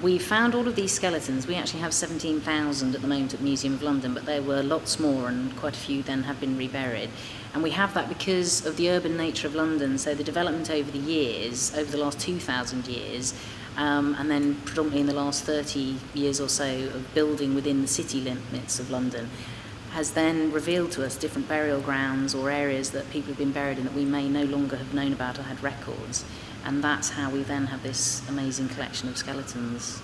We found all of these skeletons. We actually have 17,000 at the moment at the Museum of London, but there were lots more, and quite a few then have been reburied. And we have that because of the urban nature of London, so the development over the years, over the last 2,000 years, and then predominantly in the last 30 years or so of building within the city limits of London, has then revealed to us different burial grounds or areas that people have been buried in that we may no longer have known about or had records. And that's how we then have this amazing collection of skeletons.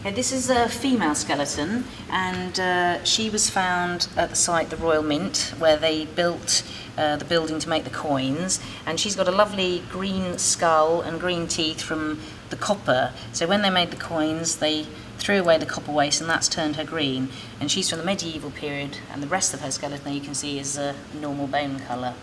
This is a female skeleton, and she was found at the site, the Royal Mint, where they built the building to make the coins. And she's got a lovely green skull and green teeth from the copper. So when they made the coins, they threw away the copper waste, and that's turned her green. And she's from the medieval period, and the rest of her skeleton you can see is a normal bone colour.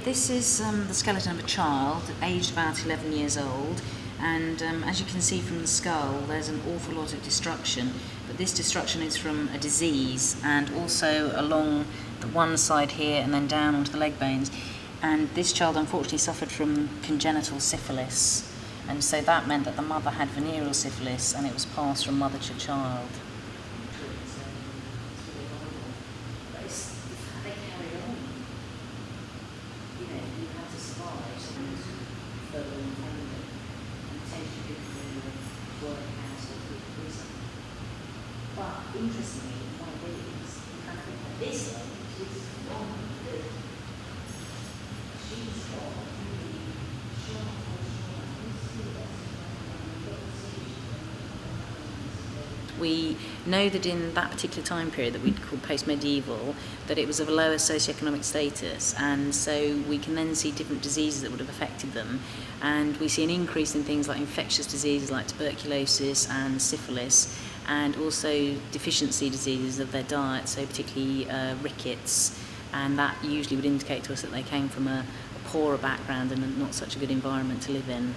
This is the skeleton of a child, aged about 11 years old, and as you can see from the skull, there's an awful lot of destruction, but this destruction is from a disease, and also along the one side here and then down onto the leg bones. And this child unfortunately suffered from congenital syphilis, and so that meant that the mother had venereal syphilis, and it was passed from mother to child. But interestingly, one of these, you kind of think that this one, she's gone good. She's got really sharp. We know that in that particular time period that we'd call post-medieval, that it was of a lower socioeconomic status, and so we can then see different diseases that would have affected them, and we see an increase in things like infectious diseases like tuberculosis and syphilis, and also deficiency diseases of their diet, so particularly rickets, and that usually would indicate to us that they came from a poorer background and not such a good environment to live in.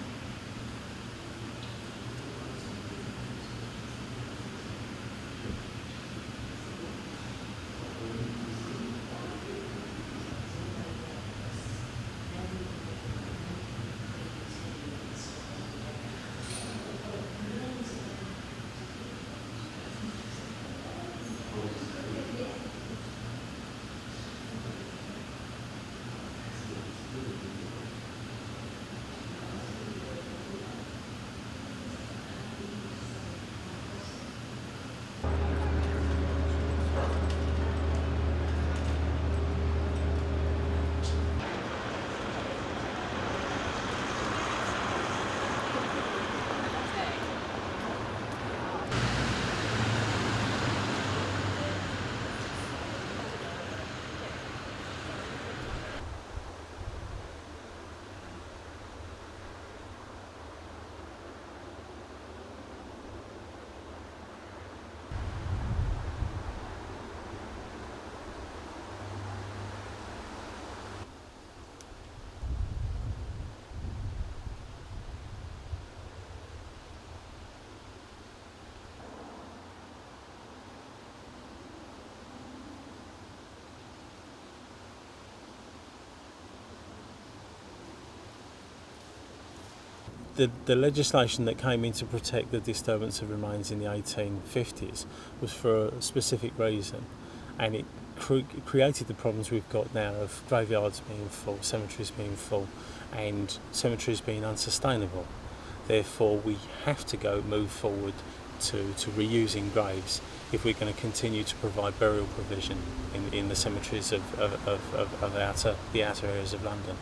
The legislation that came in to protect the disturbance of remains in the 1850s was for a specific reason, and it created the problems we've got now of graveyards being full, cemeteries being full, and cemeteries being unsustainable. Therefore, we have to move forward to reusing graves if we're going to continue to provide burial provision in the cemeteries of the outer areas of London.